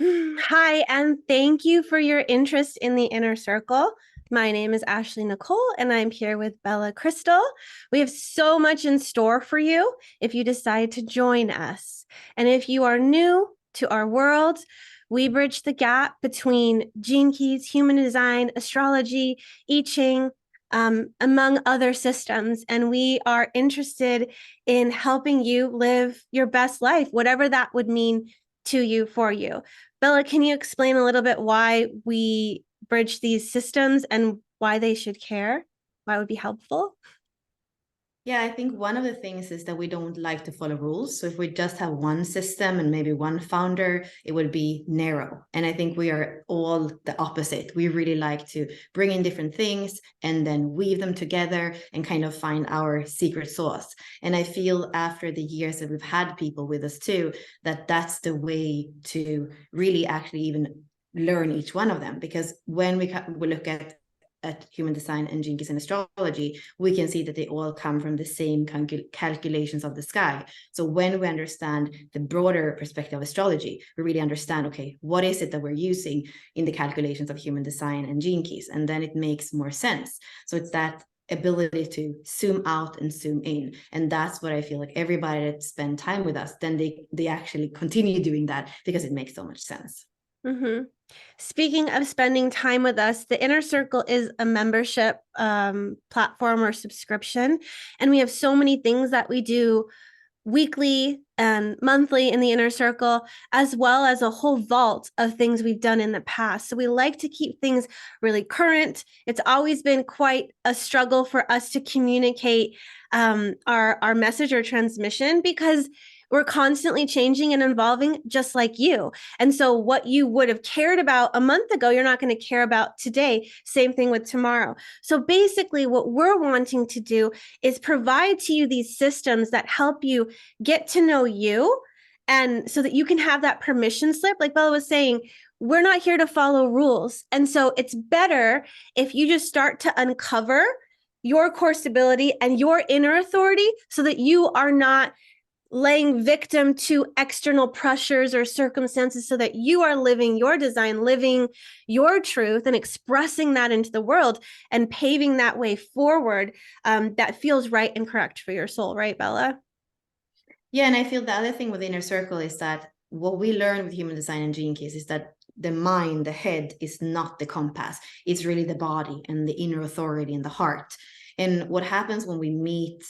Hi, and thank you for your interest in the inner circle. My name is Ashley Nicole, and I'm here with Bella Crystal. We have so much in store for you if you decide to join us. And if you are new to our world, we bridge the gap between gene keys, human design, astrology, I Ching, among other systems. And we are interested in helping you live your best life, whatever that would mean to you for you. Bella, can you explain a little bit why we bridge these systems and why they should care? Why it would be helpful? Yeah, I think one of the things is that we don't like to follow rules. So if we just have one system and maybe one founder, it would be narrow. And I think we are all the opposite. We really like to bring in different things and then weave them together and kind of find our secret sauce. And I feel after the years that we've had people with us too, that that's the way to really actually even learn each one of them. Because when we look at human design and Gene Keys and astrology, we can see that they all come from the same calculations of the sky. So when we understand the broader perspective of astrology, we really understand, okay, what is it that we're using in the calculations of human design and Gene Keys? And then it makes more sense. So it's that ability to zoom out and zoom in, and that's what I feel like everybody that spend time with us, then they actually continue doing that because it makes so much sense. Mm-hmm. Speaking of spending time with us, the Inner Circle is a membership platform or subscription. And we have so many things that we do weekly and monthly in the Inner Circle, as well as a whole vault of things we've done in the past. So we like to keep things really current. It's always been quite a struggle for us to communicate our message or transmission because we're constantly changing and evolving just like you. And so what you would have cared about a month ago, you're not going to care about today. Same thing with tomorrow. So basically what we're wanting to do is provide to you these systems that help you get to know you, and so that you can have that permission slip. Like Bella was saying, we're not here to follow rules. And so it's better if you just start to uncover your core stability and your inner authority so that you are not laying victim to external pressures or circumstances, so that you are living your design, living your truth, and expressing that into the world and paving that way forward, that feels right and correct for your soul, right, Bella? Yeah, and I feel the other thing with inner circle is that what we learn with human design and Gene Keys is that the mind, the head, is not the compass. It's really the body and the inner authority and the heart. And what happens when we meet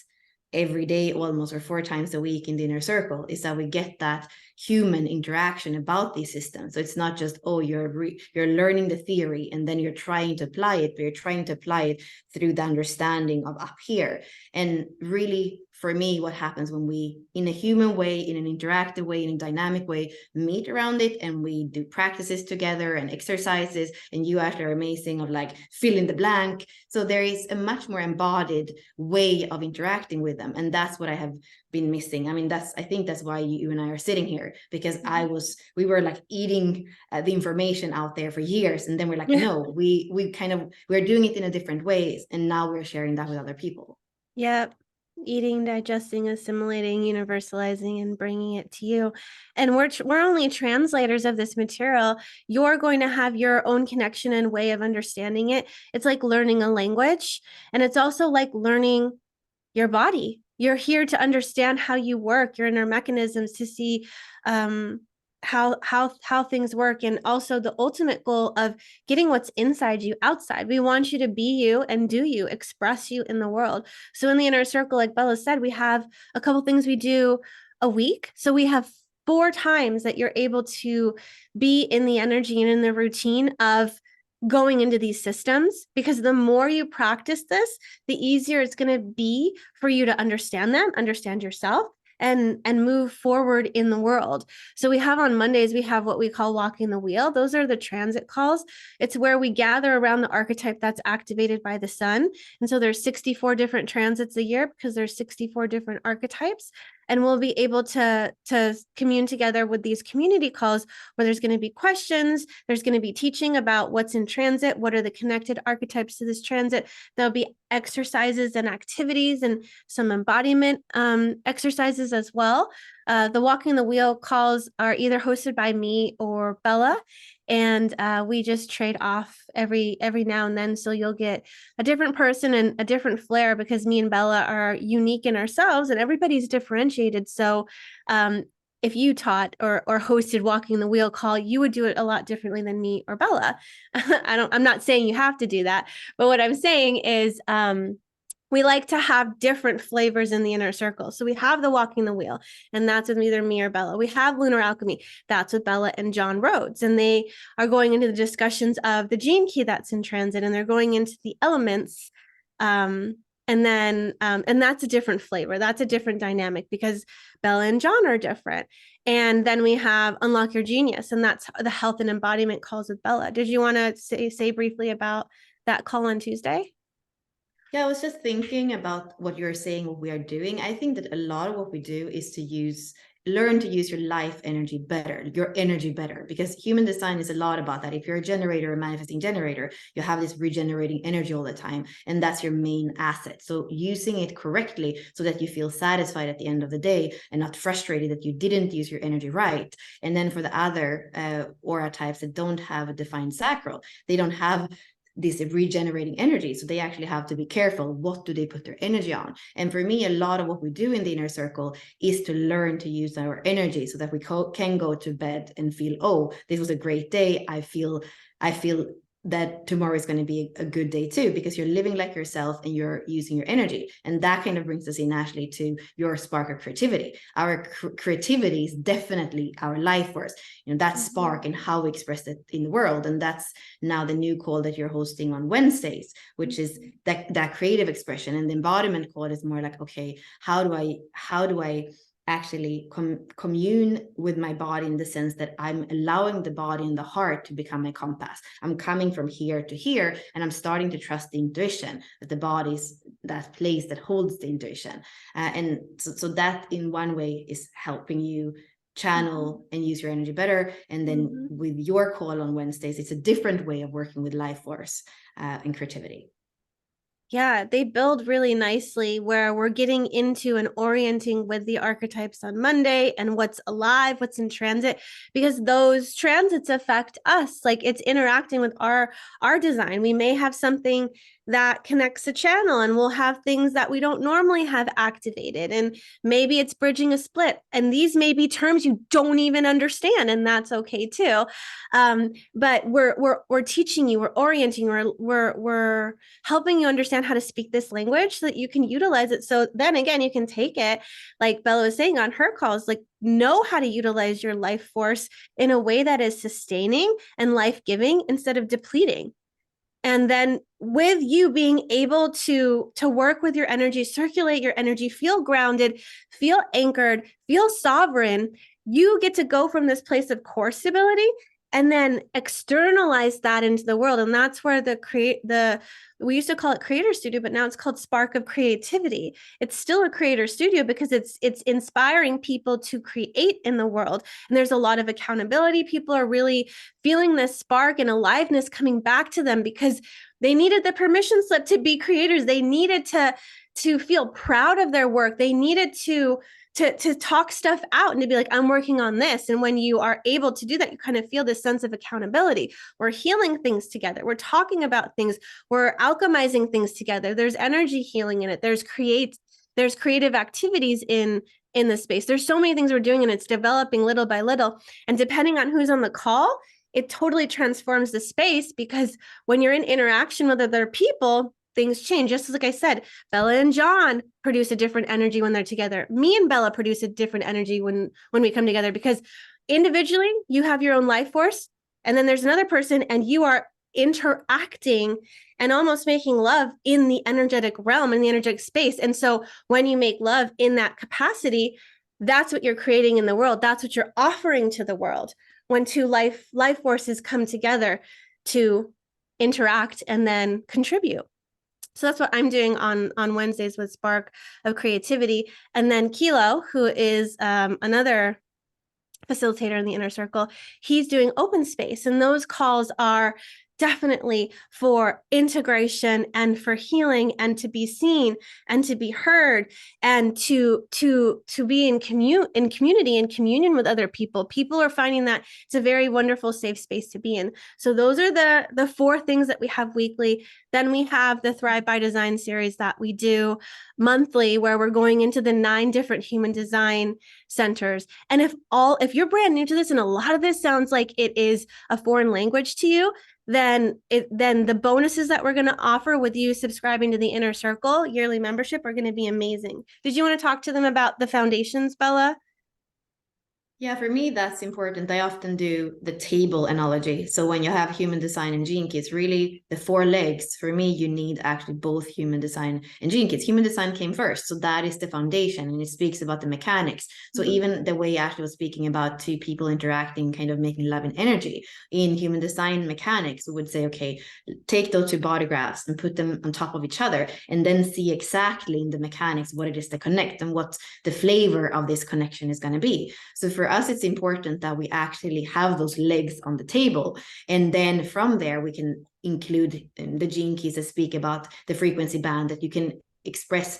every day almost, or 4 times a week in the inner circle, is that we get that human interaction about these systems. So it's not just, oh, you're learning the theory and then you're trying to apply it, but you're trying to apply it through the understanding of up here. And really, for me, what happens when we, in a human way, in an interactive way, in a dynamic way, meet around it and we do practices together and exercises, and you actually are amazing of like fill in the blank. So there is a much more embodied way of interacting with them. And that's what I have been missing. I mean, I think that's why you and I are sitting here, because we were like eating the information out there for years. And then we're like, no, we're doing it in a different ways. And now we're sharing that with other people. Yep. Eating, digesting, assimilating, universalizing, and bringing it to you. And we're only translators of this material. You're going to have your own connection and way of understanding it. It's like learning a language, and it's also like learning your body. You're here to understand how you work, your inner mechanisms, to see um, how things work, and also the ultimate goal of getting what's inside you outside. We want you to be you and do you, express you in the world. So in the inner circle, like Bella said, we have a couple things we do a week. So we have 4 times that you're able to be in the energy and in the routine of going into these systems, because the more you practice this, the easier it's going to be for you to understand them, understand yourself, and move forward in the world. So we have on Mondays, we have what we call walking the wheel. Those are the transit calls. It's where we gather around the archetype that's activated by the sun. And so there's 64 different transits a year because there's 64 different archetypes. And we'll be able to commune together with these community calls where there's going to be questions, there's going to be teaching about what's in transit, what are the connected archetypes to this transit. There'll be exercises and activities and some embodiment exercises as well. The Walking the Wheel calls are either hosted by me or Bella, and we just trade off every now and then. So you'll get a different person and a different flair, because me and Bella are unique in ourselves, and everybody's differentiated. So if you taught or hosted Walking the Wheel call, you would do it a lot differently than me or Bella. I'm not saying you have to do that, but what I'm saying is we like to have different flavors in the inner circle. So we have the Walking the Wheel, and that's with either me or Bella. We have Lunar Alchemy, that's with Bella and John Rhodes, and they are going into the discussions of the gene key that's in transit, and they're going into the elements. And that's a different flavor. That's a different dynamic, because Bella and John are different. And then we have Unlock Your Genius, and that's the health and embodiment calls with Bella. Did you want to say briefly about that call on Tuesday? Yeah, I was just thinking about what you're saying, what we are doing. I think that a lot of what we do is to learn to use your life energy better, your energy better, because human design is a lot about that. If you're a generator, a manifesting generator, you have this regenerating energy all the time, and that's your main asset. So using it correctly so that you feel satisfied at the end of the day and not frustrated that you didn't use your energy right. And then for the other aura types that don't have a defined sacral, they don't have this regenerating energy, so they actually have to be careful, what do they put their energy on? And for me, a lot of what we do in the inner circle is to learn to use our energy so that we can go to bed and feel, oh, this was a great day. I feel that tomorrow is going to be a good day too, because you're living like yourself and you're using your energy. And that kind of brings us in, Ashley, to your spark of creativity. Our creativity is definitely our life force, that spark and how we express it in the world. And that's now the new call that you're hosting on Wednesdays, which is that creative expression. And the embodiment call is more like, okay, how do I actually commune with my body, in the sense that I'm allowing the body and the heart to become my compass. I'm coming from here to here, and I'm starting to trust the intuition, that the body's that place that holds the intuition. And so that in one way is helping you channel and use your energy better. And then with your call on Wednesdays, it's a different way of working with life force and creativity. Yeah, they build really nicely, where we're getting into and orienting with the archetypes on Monday and what's alive, what's in transit, because those transits affect us. Like, it's interacting with our design. We may have something that connects a channel, and we'll have things that we don't normally have activated, and maybe it's bridging a split, and these may be terms you don't even understand, and that's okay too. But we're teaching you, we're orienting, we're helping you understand how to speak this language so that you can utilize it. So then again, you can take it, like Bella was saying on her calls, like, know how to utilize your life force in a way that is sustaining and life-giving instead of depleting. And then with you being able to work with your energy, circulate your energy, feel grounded, feel anchored, feel sovereign, you get to go from this place of core stability and then externalize that into the world. And that's where we used to call it Creator Studio, but now it's called Spark of Creativity. It's still a Creator Studio because it's inspiring people to create in the world. And there's a lot of accountability. People are really feeling this spark and aliveness coming back to them, because they needed the permission slip to be creators. They needed to feel proud of their work. They needed to talk stuff out and to be like, I'm working on this. And when you are able to do that, you kind of feel this sense of accountability. We're healing things together. We're talking about things. We're alchemizing things together. There's energy healing in it. There's creative activities in the space. There's so many things we're doing, and it's developing little by little. And depending on who's on the call, it totally transforms the space, because when you're in interaction with other people, things change. Just like I said, Bella and John produce a different energy when they're together. Me and Bella produce a different energy when we come together, because individually you have your own life force, and then there's another person, and you are interacting and almost making love in the energetic realm, in the energetic space. And so when you make love in that capacity, that's what you're creating in the world. That's what you're offering to the world, when two life forces come together to interact and then contribute. So that's what I'm doing on Wednesdays with Spark of Creativity. And then Kilo, who is another facilitator in the inner circle, he's doing open space. And those calls are definitely for integration and for healing and to be seen and to be heard and to be in community and communion with other people. People are finding that it's a very wonderful safe space to be in. So those are the 4 things that we have weekly. Then we have the Thrive by Design series that we do monthly, where we're going into the 9 different human design centers. And if you're brand new to this and a lot of this sounds like it is a foreign language to you, then the bonuses that we're going to offer with you subscribing to the Inner Circle yearly membership are going to be amazing. Did you want to talk to them about the foundations, Bella? Yeah, for me, that's important. I often do the table analogy. So when you have human design and Gene Keys, really the 4 legs, for me, you need actually both human design and Gene Keys. Human design came first. So that is the foundation, and it speaks about the mechanics. So even the way Ashley was speaking about 2 people interacting, kind of making love and energy, in human design mechanics, we would say, okay, take those 2 body graphs and put them on top of each other, and then see exactly in the mechanics what it is to connect and what the flavor of this connection is going to be. So for us, it's important that we actually have those legs on the table. And then from there, we can include the Gene Keys that speak about the frequency band, that you can express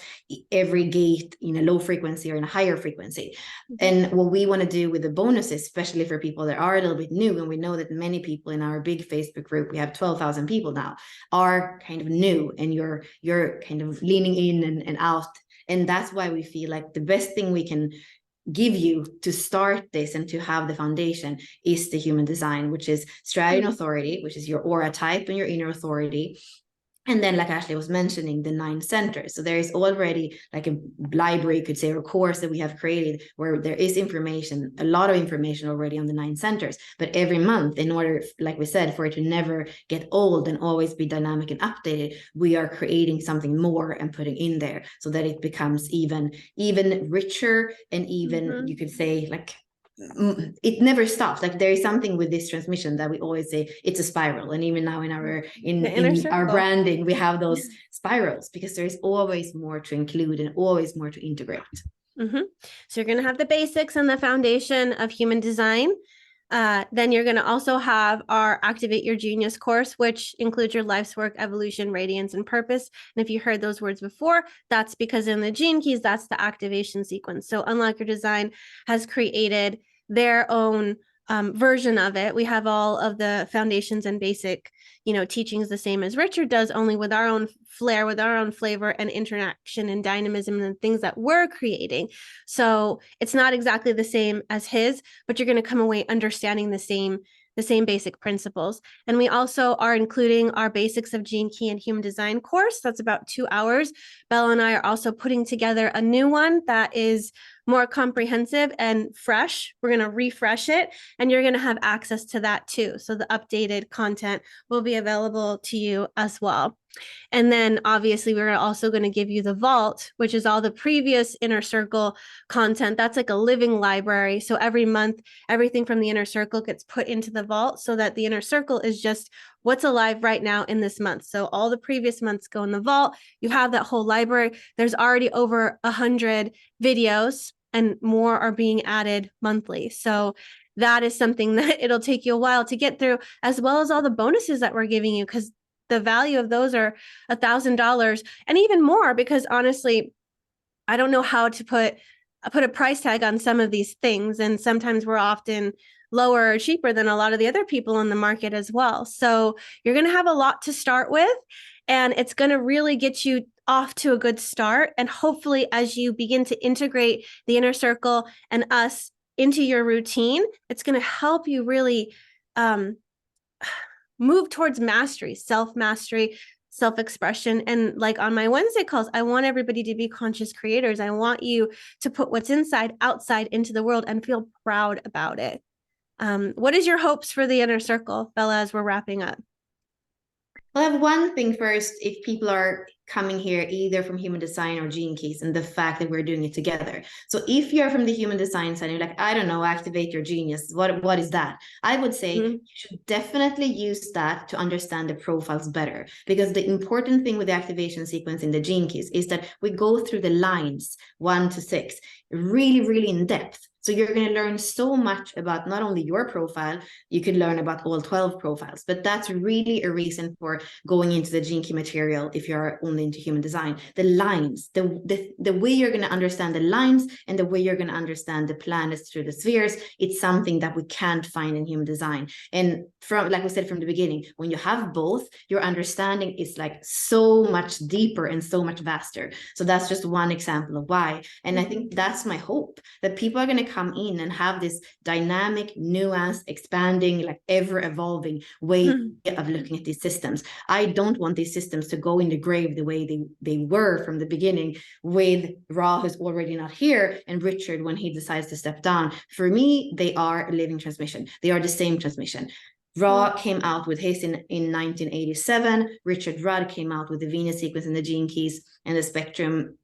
every gate in a low frequency or in a higher frequency. And what we want to do with the bonuses, especially for people that are a little bit new, and we know that many people in our big Facebook group, we have 12,000 people now, are kind of new, and you're kind of leaning in and out. And that's why we feel like the best thing we can give you to start this and to have the foundation is the human design, which is Stradient Authority, which is your aura type and your inner authority. And then, like Ashley was mentioning, the 9 centers. So there is already like a library, you could say, or a course that we have created where there is information, a lot of information already on the 9 centers. But every month, in order, like we said, for it to never get old and always be dynamic and updated, we are creating something more and putting in there so that it becomes even richer and even, you could say, like, it never stops. Like there is something with this transmission that we always say it's a spiral, and even now in our branding we have those spirals, because there is always more to include and always more to integrate. So you're going to have the basics and the foundation of human design. Then you're going to also have our Activate Your Genius course, which includes your life's work, evolution, radiance, and purpose. And if you heard those words before, that's because in the Gene Keys, that's the activation sequence. So Unlock Your Design has created their own version of it. We have all of the foundations and basic, teachings the same as Richard does, only with our own flair, with our own flavor and interaction and dynamism and things that we're creating. So it's not exactly the same as his, but you're going to come away understanding the same basic principles. And we also are including our Basics of Gene Key and Human Design course. That's about 2 hours. Bella and I are also putting together a new one that is more comprehensive and fresh. We're going to refresh it, and you're going to have access to that too. So the updated content will be available to you as well. And then obviously we're also going to give you the vault, which is all the previous Inner Circle content. That's like a living library. So every month, everything from the Inner Circle gets put into the vault, so that the Inner Circle is just what's alive right now in this month. So all the previous months go in the vault. You have that whole library. There's already over 100 videos, and more are being added monthly. So that is something that it'll take you a while to get through, as well as all the bonuses that we're giving you, because the value of those are $1,000 and even more, because honestly, I don't know how to put a price tag on some of these things. And sometimes we're often lower or cheaper than a lot of the other people on the market as well. So you're going to have a lot to start with, and it's going to really get you off to a good start. And hopefully, as you begin to integrate the Inner Circle and us into your routine, it's going to help you really move towards mastery, self-mastery, self-expression. And like on my Wednesday calls, I want everybody to be conscious creators. I want you to put what's inside outside into the world and feel proud about it. What is your hopes for the Inner Circle, Bella, as we're wrapping up? Well, I have one thing first. If people are coming here either from Human Design or Gene Keys, and the fact that we're doing it together. So if you're from the Human Design side, you're like, I don't know, Activate Your Genius. What is that? I would say you should definitely use that to understand the profiles better, because the important thing with the activation sequence in the Gene Keys is that we go through the lines 1 to 6 really, really in depth. So you're going to learn so much about not only your profile, you could learn about all 12 profiles, but that's really a reason for going into the Gene Key material if you're only into human design. The lines, the way you're going to understand the lines and the way you're going to understand the planets through the spheres, it's something that we can't find in human design. And from, like we said from the beginning, when you have both, your understanding is like so much deeper and so much vaster. So that's just one example of why. And I think that's my hope, that people are going to come in and have this dynamic, nuanced, expanding, like ever evolving way of looking at these systems. I don't want these systems to go in the grave the way they were from the beginning, with Ra, who's already not here, and Richard when he decides to step down. For me, they are a living transmission. They are the same transmission. Ra came out with his in 1987. Richard Rudd came out with the Venus sequence and the Gene Keys and the spectrum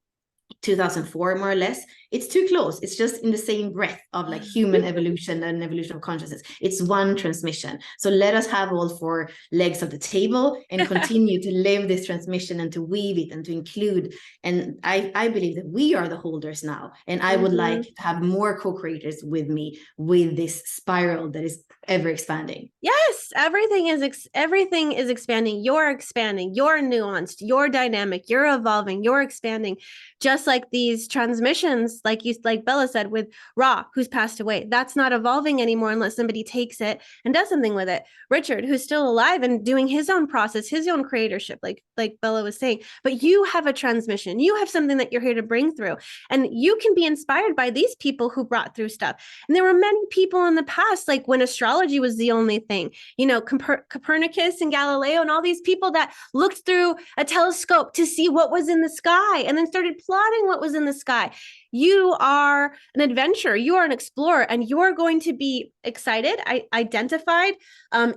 2004, more or less. It's too close. It's just in the same breath of like human evolution and evolution of consciousness. It's one transmission. So let us have all 4 legs of the table and continue to live this transmission and to weave it and to include. And I believe that we are the holders now. And I would like to have more co-creators with me with this spiral that is ever expanding. Yes, everything is expanding. You're nuanced, you're dynamic, you're evolving, you're expanding. Just like these transmissions, like Bella said, with Ra, who's passed away, that's not evolving anymore unless somebody takes it and does something with it. Richard, who's still alive and doing his own process, his own creatorship, like Bella was saying. But you have a transmission. You have something that you're here to bring through, and you can be inspired by these people who brought through stuff. And there were many people in the past, like when astrology was the only thing, you know, Copernicus and Galileo and all these people that looked through a telescope to see what was in the sky and then started plotting what was in the sky. You are an adventurer, you are an explorer, and you're going to be excited, identified,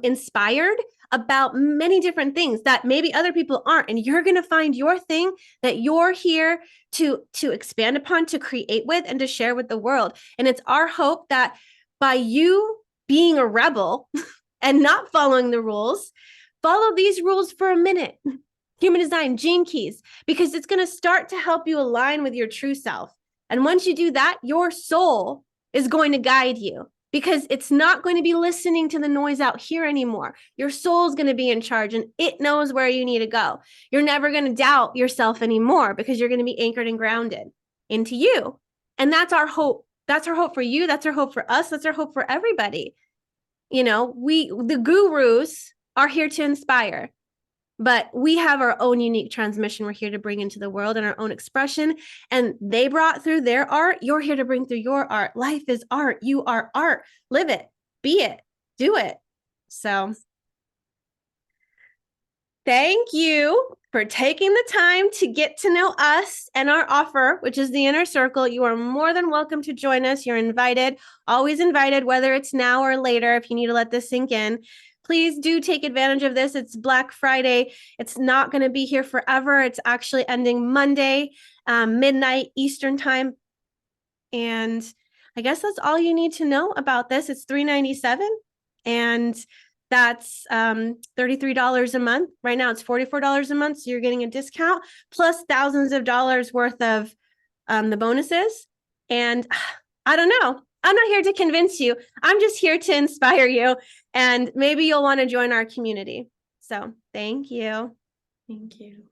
inspired about many different things that maybe other people aren't. And you're going to find your thing that you're here to expand upon, to create with, and to share with the world. And it's our hope that by you being a rebel and not following the rules, follow these rules for a minute. Human design, Gene Keys, because it's going to start to help you align with your true self. And once you do that, your soul is going to guide you, because it's not going to be listening to the noise out here anymore. Your soul is going to be in charge, and it knows where you need to go. You're never going to doubt yourself anymore, because you're going to be anchored and grounded into you. And that's our hope. That's our hope for you. That's our hope for us. That's our hope for everybody. You know, the gurus are here to inspire, but we have our own unique transmission we're here to bring into the world, and our own expression. And they brought through their art. You're here to bring through your art. Life is art. You are art. Live it, be it, do it. So thank you for taking the time to get to know us and our offer, which is the Inner Circle. You are more than welcome to join us. You're invited, always invited, whether it's now or later, if you need to let this sink in. Please do take advantage of this. It's Black Friday. It's not going to be here forever. It's actually ending Monday, midnight Eastern time. And I guess that's all you need to know about this. It's $397, and that's $33 a month. Right now it's $44 a month. So you're getting a discount plus thousands of dollars worth of the bonuses. And I don't know. I'm not here to convince you. I'm just here to inspire you. And maybe you'll want to join our community. So thank you. Thank you.